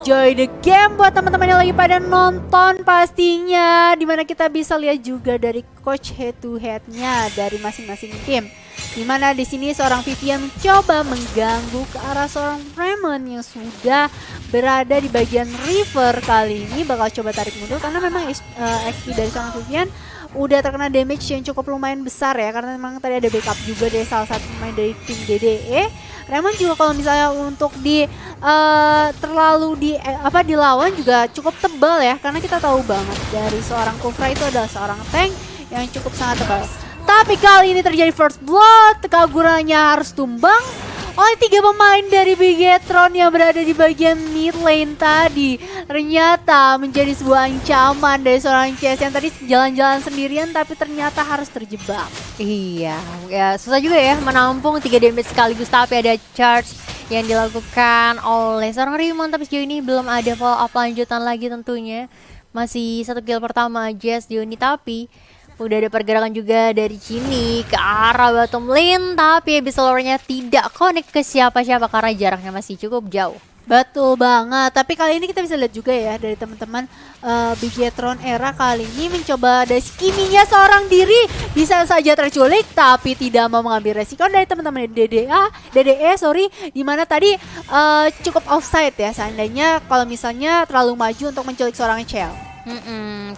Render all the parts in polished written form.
Enjoy the game buat teman-teman yang lagi pada nonton pastinya, dimana kita bisa lihat juga dari coach head to headnya dari masing-masing tim. Dimana di sini seorang Vivian mencoba mengganggu ke arah seorang Raymond yang sudah berada di bagian river. Kali ini bakal coba tarik mundur karena memang XP dari seorang Vivian udah terkena damage yang cukup lumayan besar ya, karena memang tadi ada backup juga dari salah satu pemain dari tim DDE. Raymond juga kalau misalnya untuk terlalu dilawan juga cukup tebal ya, karena kita tahu banget dari seorang Kufra itu adalah seorang tank yang cukup sangat tebal. Tapi kali ini terjadi first blood, Kaguranya harus tumbang oleh 3 pemain dari Bigetron yang berada di bagian mid lane tadi. Ternyata menjadi sebuah ancaman dari seorang CS yang tadi jalan-jalan sendirian tapi ternyata harus terjebak. Iya, ya susah juga ya menampung 3 damage sekaligus, tapi ada charge yang dilakukan oleh seorang Raymond, tapi sejauh ini belum ada follow up lanjutan lagi tentunya. Masih 1 kill pertama aja sejauh ini, tapi udah ada pergerakan juga dari sini ke arah bottom lane, tapi Abyssal-nya tidak connect ke siapa-siapa karena jaraknya masih cukup jauh. Betul banget, tapi kali ini kita bisa lihat juga ya dari teman-teman Bigetron era kali ini mencoba dari skiminya seorang diri bisa saja terculik tapi tidak mau mengambil resiko dari teman-teman DDE dimana tadi cukup offside ya, seandainya kalau misalnya terlalu maju untuk menculik seorang Chell.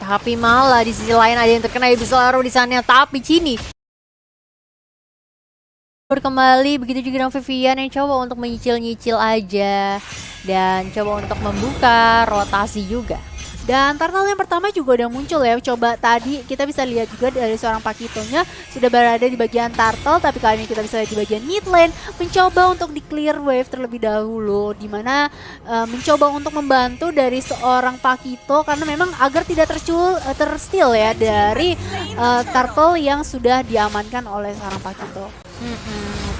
Tapi malah di sisi lain ada yang terkena Abyssal di sana, tapi Cini kembali, begitu juga dengan Vivian yang coba untuk menyicil-nyicil aja dan coba untuk membuka rotasi juga. Dan turtle yang pertama juga udah muncul ya. Coba tadi kita bisa lihat juga dari seorang Pakitonya sudah berada di bagian turtle, tapi kali ini kita bisa lihat di bagian mid lane mencoba untuk di clear wave terlebih dahulu, dimana mencoba untuk membantu dari seorang Pakito karena memang agar tidak tersteal ya dari turtle yang sudah diamankan oleh seorang Pakito.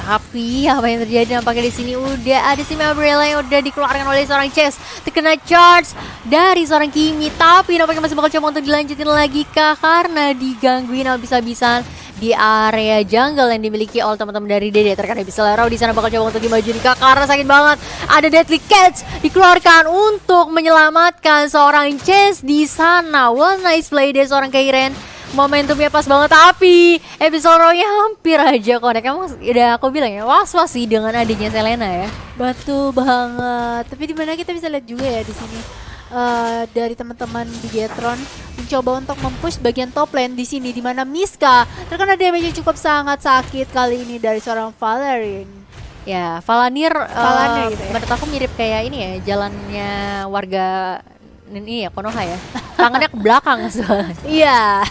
Tapi apa yang terjadi nampaknya di sini udah ada si Umbrella yang udah dikeluarkan oleh seorang Chess, terkena charge dari seorang Kimi, tapi nampaknya masih bakal coba untuk dilanjutin lagi kah karena digangguin habis-habisan di area jungle yang dimiliki oleh teman-teman dari DD. Terkena Abyssal di sana bakal coba untuk dimajuin kah karena sakit banget. Ada Deadly Catch dikeluarkan untuk menyelamatkan seorang Chess di sana. One nice play dari seorang Kairen. Momentumnya pas banget, tapi Abyssal-nya hampir aja connect. Emang udah aku bilang ya, was-was sih dengan adanya Selena ya. Betul banget. Tapi dimana kita bisa lihat juga ya di sini dari teman-teman Bigetron mencoba untuk mempush bagian top lane di sini, dimana Miska terkena damage cukup sangat sakit kali ini dari seorang Valerian. Ya, Valanir gitu ya. Menurut aku mirip kayak ini ya, jalannya warga ini ya, Konoha ya. Tangannya ke belakang soalnya. Iya.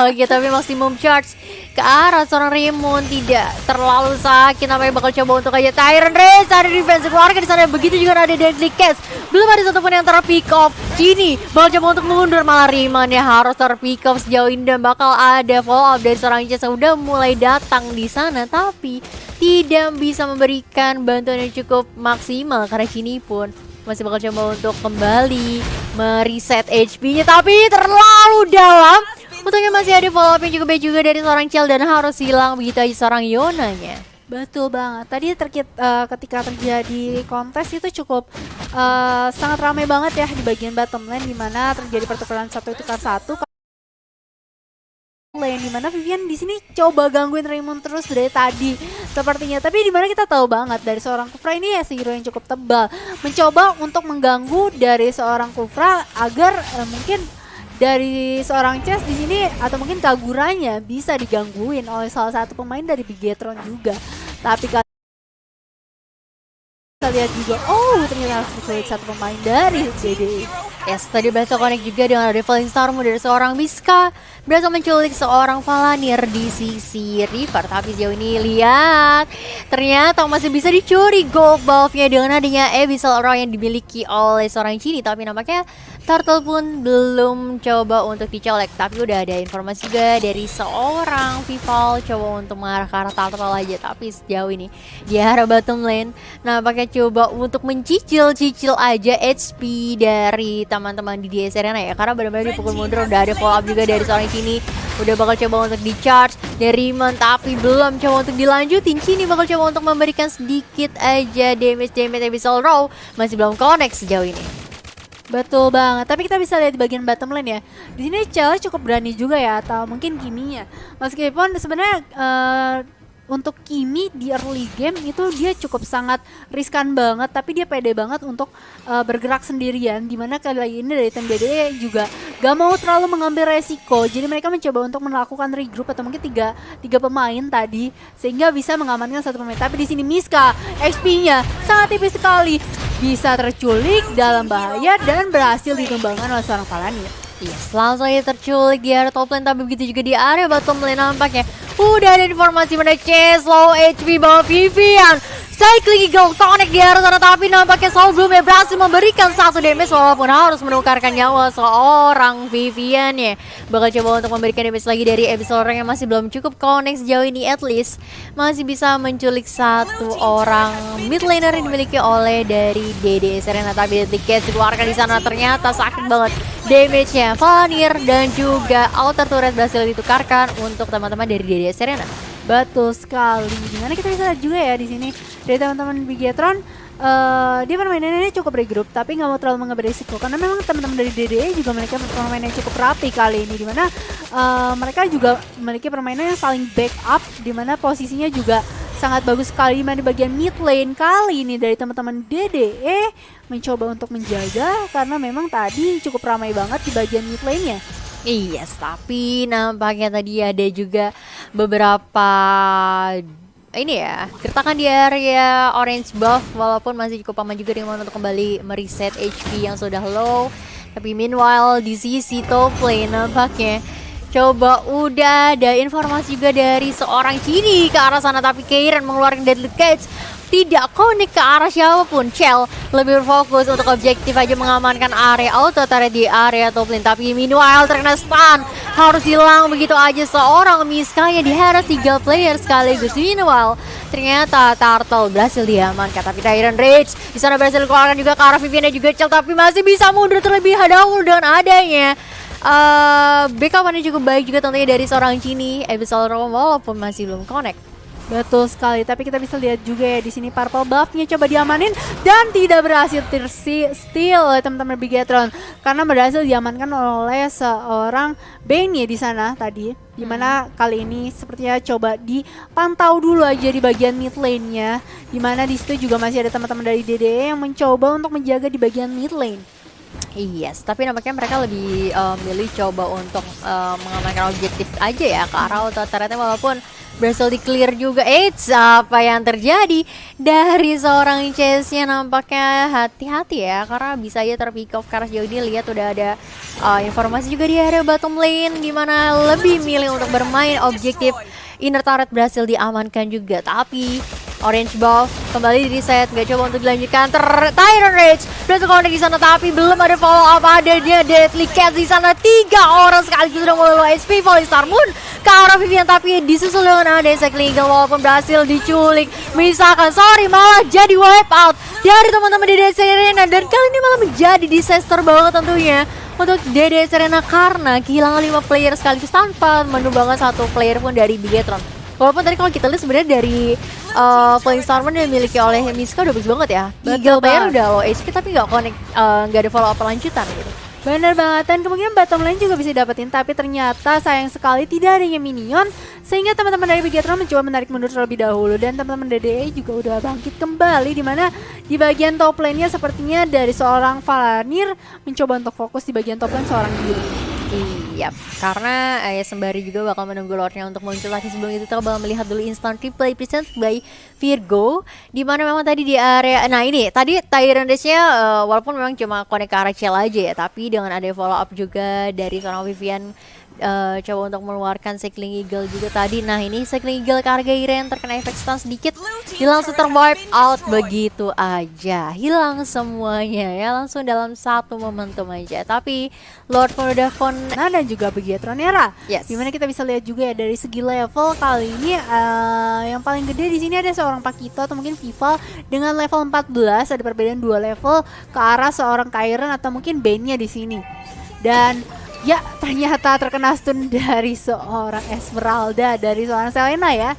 Oke, tapi maksimum charge ke arah seorang Raymond tidak terlalu sakit. Namanya bakal coba untuk aja Tyrant Race, ada defense keluarga di sana. Begitu juga ada Deadly Catch. Belum ada satupun yang terpick off. Gini bakal coba untuk mengundur, malah Rayman ya harus terpick off sejauh ini, dan bakal ada follow up dari seorang Chess yang udah mulai datang di sana, tapi tidak bisa memberikan bantuan yang cukup maksimal karena Gini pun masih bakal coba untuk kembali mereset HP-nya, tapi terlalu dalam. Untungnya masih ada follow up yang cukup baik juga dari seorang Chell dan harus hilang begitu aja seorang Yonanya. Betul banget. Tadi ketika terjadi kontes itu cukup sangat ramai banget ya di bagian bottom lane, dimana terjadi pertukaran 1-1 lane, dimana Vivian di sini coba gangguin Raymond terus dari tadi sepertinya. Tapi dimana kita tahu banget dari seorang Kufra ini ya, hero yang cukup tebal, mencoba untuk mengganggu dari seorang Kufra agar mungkin dari seorang Chess di sini atau mungkin Kaguranya bisa digangguin oleh salah satu pemain dari Bigetron juga. Tapi kita lihat juga, ternyata harus disulit satu pemain dari DDE. Yes, tadi berhasil connect juga dengan Revealing Storm dari seorang Miska, berhasil menculik seorang Valanir di sisi river. Tapi sejauh ini lihat, ternyata masih bisa dicuri gold buff-nya dengan adanya Abyssal yang dimiliki oleh seorang Cini. Tapi nampaknya Turtle pun belum coba untuk dicolek, tapi udah ada informasi juga dari seorang Vival coba untuk mengarah ke arah Turtle aja. Tapi sejauh ini di arah bottom lane nampaknya coba untuk mencicil aja HP dari teman-teman di DS Arena ya, karena benar-benar dipukul mundur. Udah ada follow up juga dari seorang Cini, udah bakal coba untuk di-charge dari Rimen, tapi belum coba untuk dilanjutin. Cini bakal coba untuk memberikan sedikit aja damage Abyssal Row, masih belum connect sejauh ini. Betul banget, tapi kita bisa lihat di bagian bottom lane ya. Di sini Chell cukup berani juga ya, atau mungkin Kimi-nya. Meskipun sebenarnya untuk Kimi di early game itu dia cukup sangat riskan banget, tapi dia pede banget untuk bergerak sendirian. Dimana kali ini dari tim DDE juga gak mau terlalu mengambil resiko, jadi mereka mencoba untuk melakukan regroup atau mungkin tiga pemain tadi sehingga bisa mengamankan satu pemain. Tapi di sini Miska XP-nya sangat tipis sekali, bisa terculik dalam bahaya dan berhasil ditumbangkan oleh seorang Palanir. Yes, langsung aja terculik di area top lane, tapi begitu juga di area bottom lane nampaknya udah ada informasi mengenai Chase low HP bawah Vivian. Cycling Eagle connect di arah sana, tapi nampaknya Saul belum berhasil memberikan satu damage walaupun harus menukarkan nyawa seorang Vivian ya. Bakal coba untuk memberikan damage lagi dari Abyssal Row yang masih belum cukup connect sejauh ini, at least masih bisa menculik satu orang mid laner yang dimiliki oleh dari DDE Serena. Tapi Deadly Cats dikeluarkan di sana, ternyata sakit banget damage-nya. Vanir dan juga outer turret berhasil ditukarkan untuk teman-teman dari DDE Serena. Betul sekali. Dimana kita bisa lihat juga ya di sini dari teman-teman Bigetron, dia permainannya cukup regroup tapi nggak mau terlalu mengambil risiko karena memang teman-teman dari DDE juga mereka permainan yang cukup rapi kali ini, dimana mereka juga memiliki permainan yang saling backup, dimana posisinya juga sangat bagus sekali. Dimana di bagian mid lane kali ini dari teman-teman DDE mencoba untuk menjaga karena memang tadi cukup ramai banget di bagian mid lane-nya. Yes, tapi nampaknya tadi ada juga beberapa ini ya, gertakan di area orange buff, walaupun masih cukup aman juga dengan untuk kembali mereset HP yang sudah low. Tapi meanwhile di sisi top lane nampaknya coba udah ada informasi juga dari seorang Cini ke arah sana, tapi Kairan mengeluarkan Deadly Cage tidak connect ke arah siapapun. Chell lebih berfokus untuk objektif aja mengamankan area auto turret di area top lane, tapi meanwhile terkena stun, harus hilang begitu aja seorang Miska yang diheras 3 player sekaligus. Meanwhile ternyata Turtle berhasil diamankan, tapi Tyrant Rage di sana berhasil dikeluarkan juga ke arah Vivian dan juga Chell, tapi masih bisa mundur terlebih dahulu dengan adanya backup-nya cukup baik juga tentunya dari seorang Cini Abyssal Row walaupun masih belum connect. Betul sekali, tapi kita bisa lihat juga ya di sini purple buff-nya coba diamanin dan tidak berhasil steal oleh teman-teman Bigetron karena berhasil diamankan oleh seorang Bane ya di sana tadi. Dimana kali ini sepertinya coba dipantau dulu aja di bagian mid lane-nya, dimana di situ juga masih ada teman-teman dari DDE yang mencoba untuk menjaga di bagian mid lane. Yes, tapi nampaknya mereka lebih milih coba untuk mengamankan objektif aja ya ke arah auto turretnya, walaupun berhasil di clear juga. Apa yang terjadi dari seorang Chase-nya nampaknya hati-hati ya, karena bisa aja terpick off karena sejauh ini lihat udah ada informasi juga di area bottom lane dimana lebih milih untuk bermain objektif. Inner turret berhasil diamankan juga, tapi orange buff kembali di reset, gak coba untuk dilanjutkan. Tyrant Rage berhasil connect di sana, tapi belum ada follow up. Adanya Deadly Cats di sana, 3 orang sekaligus sudah mulai low HP. Volley Star Moon ke arah Vivian, tapi disusul dengan ada Cycling Eagle walaupun berhasil diculik. Misalkan malah jadi wipe out dari teman-teman DDE Serena, dan kali ini malah menjadi disaster banget tentunya untuk DDE Serena karena kehilangan 5 player sekaligus tanpa menumbangkan 1 player pun dari Bigetron. Walaupun tadi kalau kita lihat sebenarnya dari Falling Starman yang dimiliki oleh Miska udah bagus banget ya. Eagle player udah low HP tapi nggak connect, nggak ada follow up lanjutan gitu. Bener banget, dan kemungkinan bottom lane juga bisa dapetin, tapi ternyata sayang sekali tidak adanya minion sehingga teman-teman dari Bigetron mencoba menarik mundur terlebih dahulu, dan teman-teman DDE juga udah bangkit kembali dimana di bagian top lane-nya sepertinya dari seorang Valanir mencoba untuk fokus di bagian top lane seorang diri. Iya, karena sembari juga bakal menunggu lordnya untuk muncul lagi. Sebelum itu kita bakal melihat dulu instant replay presented by Virgo, dimana memang tadi di area, nah ini tadi Tyrant Rage-nya walaupun memang cuma connect ke arah Chell aja ya, tapi dengan ada follow up juga dari seorang Vivian coba untuk mengeluarkan Cycling Eagle juga tadi. Nah ini Cycling Eagle karga Iren terkena efek stun sedikit, langsung terwipe out begitu aja, hilang semuanya ya langsung dalam satu momentum aja. Tapi Lord pun udah nah dan juga Bigetron era. Yes. Dimana kita bisa lihat juga ya dari segi level kali ini yang paling gede di sini ada seorang Pakito atau mungkin Vival dengan level 14, ada perbedaan 2 level ke arah seorang Kairan atau mungkin Bane-nya di sini. Dan Ya, ternyata terkena stun dari seorang Esmeralda, dari seorang Selena ya.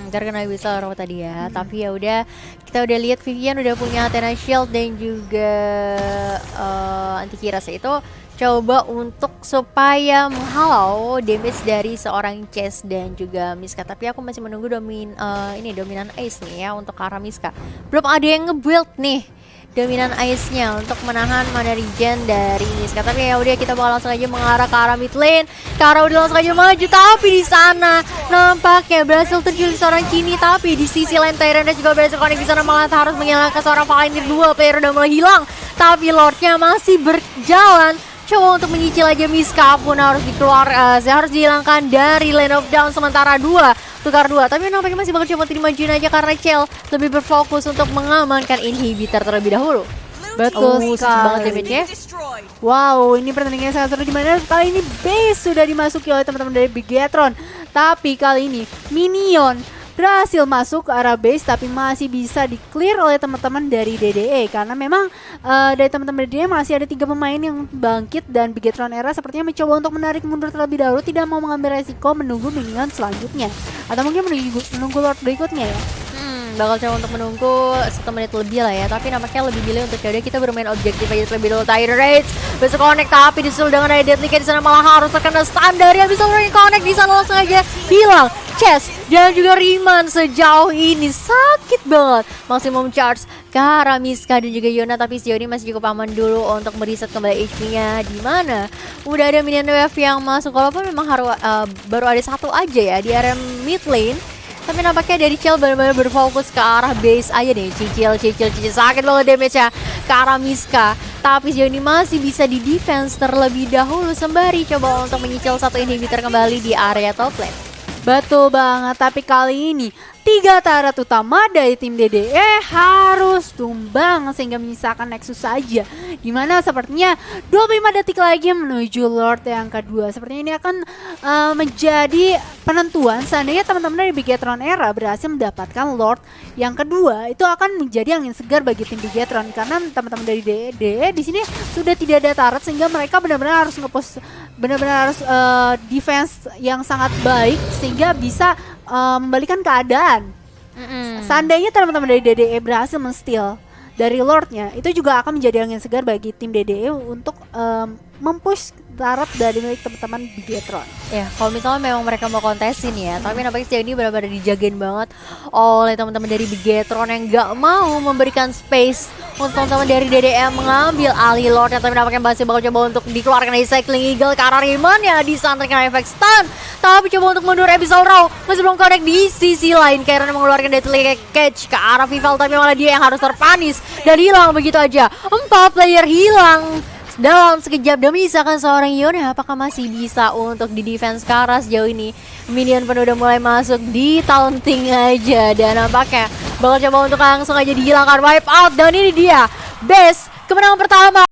Terkena Whistle tadi ya. Tapi ya udah, kita udah lihat Vivian udah punya Athena Shield dan juga Anti-Kiras itu coba untuk supaya menghalau damage dari seorang Chase dan juga Miska. Tapi aku masih menunggu dominan Ace nih ya untuk ke arah Miska. Belum ada yang nge-build nih dominan Ice-nya untuk menahan mana regen dari Miska. Tapi ya udah, kita bakal langsung aja mengarah ke arah mid lane. Kara udah langsung aja maju, tapi di sana nampaknya berhasil terculik seorang Cini. Tapi di sisi lain Tyrande juga berhasil connect di sana, malah harus menghilangkan seorang Valentir. Dua player udah mulai hilang, tapi Lordnya masih berjalan. Coba untuk menyicil aja Miska pun harus harus dihilangkan dari Lane of Down. Sementara tukar dua, tapi nampaknya masih bakal coba dimajuin aja karena Chell lebih berfokus untuk mengamankan inhibitor terlebih dahulu. Betul banget sekali. damage-nya. Wow, ini pertandingan sangat seru, dimana kali ini base sudah dimasuki oleh teman-teman dari Bigetron. Tapi kali ini Minion berhasil masuk ke arah base, tapi masih bisa di-clear oleh teman-teman dari DDE. Karena memang dari teman-teman DDE masih ada 3 pemain yang bangkit, dan Bigetron Era sepertinya mencoba untuk menarik mundur terlebih dahulu, tidak mau mengambil resiko menunggu Minion selanjutnya. Atau mungkin menunggu Lord berikutnya ya. Bakal coba untuk menunggu 1 menit lebih lah ya. Tapi nampaknya lebih milih untuk yaudah kita bermain objektif aja terlebih dahulu. Tyrant Rage bisa connect, tapi disusul dengan ada Deadly Cat di sana, malah harus terkena standar yang bisa connect di sana, langsung aja hilang. Chess dan juga Riemann sejauh ini sakit banget. Maximum charge ke arah Miska dan juga Yona, tapi sejauh ini masih cukup aman dulu untuk mereset kembali HP-nya. Di mana udah ada minion wave yang masuk, walaupun memang baru ada 1 aja ya di area mid lane. Tapi nampaknya dari Chell benar-benar berfokus ke arah base aja deh. Cicil sakit banget damage-nya ke arah Miska. Tapi sejauh ini masih bisa di defense terlebih dahulu sembari coba untuk menyicil 1 inhibitor kembali di area top lane. Betul banget, tapi kali ini 3 turret utama dari tim DDE harus tumbang sehingga menyisakan Nexus saja. Dimana sepertinya 25 detik lagi menuju Lord yang kedua. Sepertinya ini akan menjadi penentuan. Seandainya teman-teman dari Bigetron Era berhasil mendapatkan Lord yang kedua, itu akan menjadi angin segar bagi tim Bigetron. Karena teman-teman dari DDE di sini sudah tidak ada turret, sehingga mereka benar-benar harus ngepost, benar-benar harus defense yang sangat baik sehingga bisa membalikan keadaan. Seandainya teman-teman dari DDE berhasil men-steal dari Lordnya, itu juga akan menjadi angin segar bagi tim DDE untuk mempush taraf dari milik teman-teman Bigetron. Ya, kalau misalnya memang mereka mau kontesin ya, tapi nampaknya sejauh ini benar-benar dijagain banget oleh teman-teman dari Bigetron yang gak mau memberikan space untuk teman-teman dari DDE mengambil alih Lordnya. Tapi nampaknya masih bakal coba untuk dikeluarkan dari Cycling Eagle ke arah Riemann ya, di sana terkena efek stun. Tapi coba untuk mundur Abyssal Row, masih belum connect di sisi lain. Karen mengeluarkan Deadly Catch ke arah Vival, tapi malah dia yang harus terpanis dan hilang begitu aja. 4 player hilang dalam sekejap demi misalkan seorang Yona. Apakah masih bisa untuk di defense Kara sejauh ini? Minion pun udah mulai masuk di taunting aja, dan nampaknya bakal coba untuk langsung aja dihilangkan wipe out. Dan ini dia best kemenangan pertama